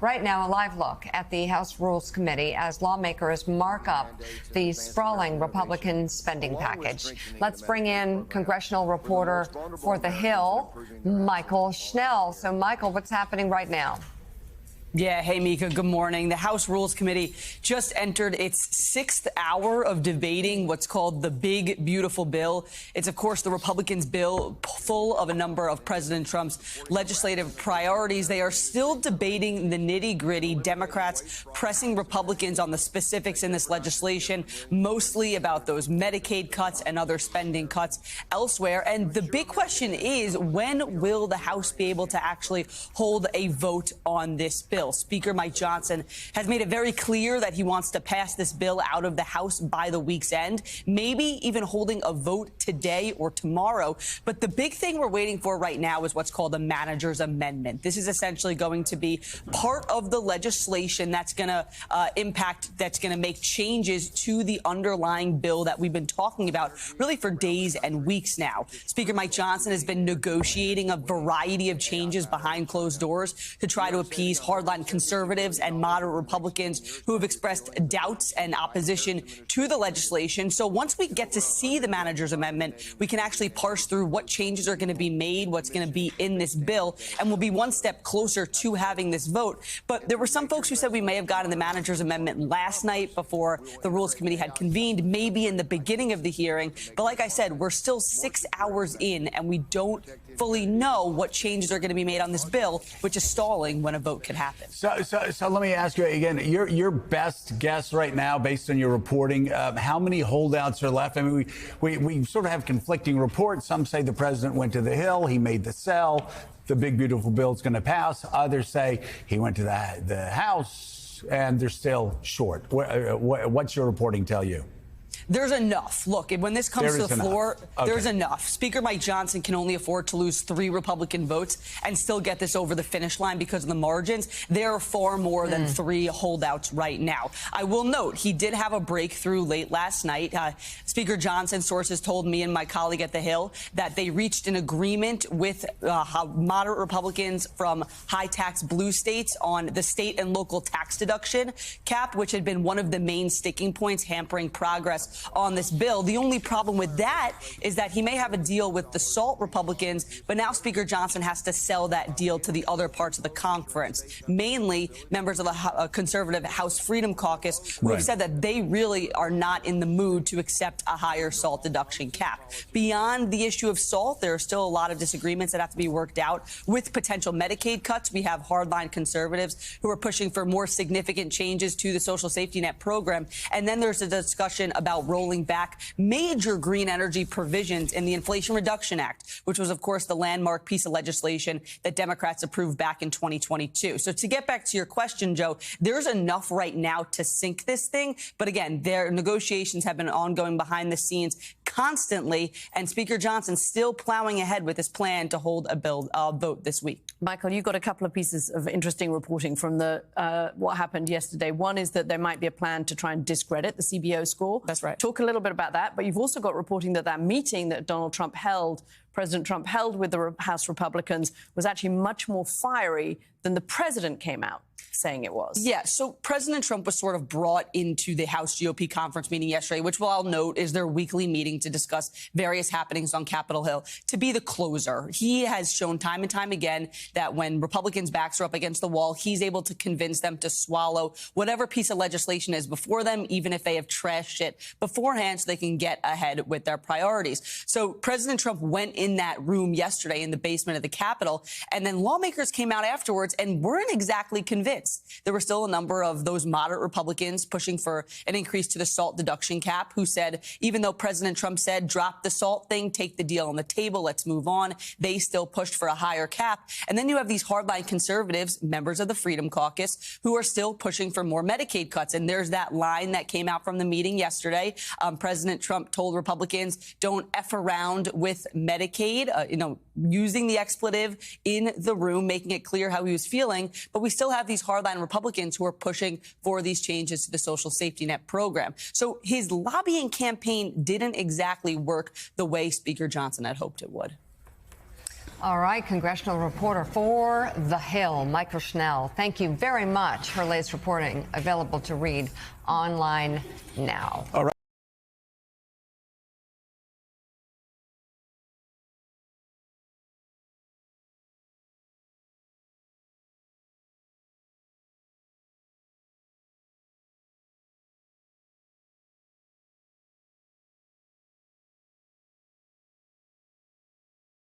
Right now, a live look at the House Rules Committee as lawmakers mark up the sprawling Republican spending package. Let's bring in congressional reporter for The Hill, Michael Schnell. So, Michael, what's happening right now? Yeah, hey, Mika, good morning. The House Rules Committee just entered its sixth hour of debating what's called the Big Beautiful Bill. It's, of course, the Republicans' bill full of a number of President Trump's legislative priorities. They are still debating the nitty-gritty, Democrats pressing Republicans on the specifics in this legislation, mostly about those Medicaid cuts and other spending cuts elsewhere. And the big question is, when will the House be able to actually hold a vote on this bill? Speaker Mike Johnson has made it very clear that he wants to pass this bill out of the House by the week's end, maybe even holding a vote today or tomorrow. But the big thing we're waiting for right now is what's called a manager's amendment. This is essentially going to be part of the legislation that's going to that's going to make changes to the underlying bill that we've been talking about really for days and weeks now. Speaker Mike Johnson has been negotiating a variety of changes behind closed doors to try to appease hardline conservatives and moderate Republicans who have expressed doubts and opposition to the legislation. So once we get to see the manager's amendment, we can actually parse through what changes are going to be made, what's going to be in this bill, and we'll be one step closer to having this vote. But there were some folks who said we may have gotten the manager's amendment last night before the Rules Committee had convened, maybe in the beginning of the hearing. But like I said, we're still 6 hours in, and we don't fully know what changes are going to be made on this bill, which is stalling when a vote could happen. So let me ask you again, your best guess right now, based on your reporting, how many holdouts are left? I mean, we sort of have conflicting reports. Some say the president went to the Hill, he made the sell, the big beautiful bill is going to pass. Others say he went to the House and they're still short. What's your reporting tell you? There's enough. Look, when this comes to the floor, there's Okay. enough. Speaker Mike Johnson can only afford to lose 3 Republican votes and still get this over the finish line because of the margins. There are far more than 3 holdouts right now. I will note he did have a breakthrough late last night. Speaker Johnson, sources told me and my colleague at the Hill that they reached an agreement with moderate Republicans from high-tax blue states on the state and local tax deduction cap, which had been one of the main sticking points hampering progress on this bill. The only problem with that is that he may have a deal with the SALT Republicans, but now Speaker Johnson has to sell that deal to the other parts of the conference, mainly members of the conservative House Freedom Caucus, who have said that they really are not in the mood to accept a higher SALT deduction cap. Beyond the issue of SALT, there are still a lot of disagreements that have to be worked out with potential Medicaid cuts. We have hardline conservatives who are pushing for more significant changes to the social safety net program. And then there's a discussion about rolling back major green energy provisions in the Inflation Reduction Act, which was, of course, the landmark piece of legislation that Democrats approved back in 2022. So to get back to your question, Joe, there's enough right now to sink this thing. But again, their negotiations have been ongoing behind the scenes constantly, and Speaker Johnson still plowing ahead with his plan to hold a vote this week. Michael, you got a couple of pieces of interesting reporting from what happened yesterday. One is that there might be a plan to try and discredit the CBO score. That's right. Talk a little bit about that. But you've also got reporting that meeting that President Trump held with the House Republicans was actually much more fiery than the president came out saying it was. Yeah, so President Trump was sort of brought into the House GOP conference meeting yesterday, which I'll note is their weekly meeting to discuss various happenings on Capitol Hill, to be the closer. He has shown time and time again that when Republicans' backs are up against the wall, he's able to convince them to swallow whatever piece of legislation is before them, even if they have trashed it beforehand, so they can get ahead with their priorities. So President Trump went in that room yesterday in the basement of the Capitol, and then lawmakers came out afterwards and weren't exactly convinced. There were still a number of those moderate Republicans pushing for an increase to the SALT deduction cap, who said, even though President Trump said, drop the SALT thing, take the deal on the table, let's move on, they still pushed for a higher cap. And then you have these hardline conservatives, members of the Freedom Caucus, who are still pushing for more Medicaid cuts. And there's that line that came out from the meeting yesterday. President Trump told Republicans, don't F around with Medicaid, using the expletive in the room, making it clear how he was feeling. But we still have these hardline Republicans who are pushing for these changes to the social safety net program. So his lobbying campaign didn't exactly work the way Speaker Johnson had hoped it would. All right, congressional reporter for The Hill, Michael Schnell. Thank you very much. Her latest reporting available to read online now. All right.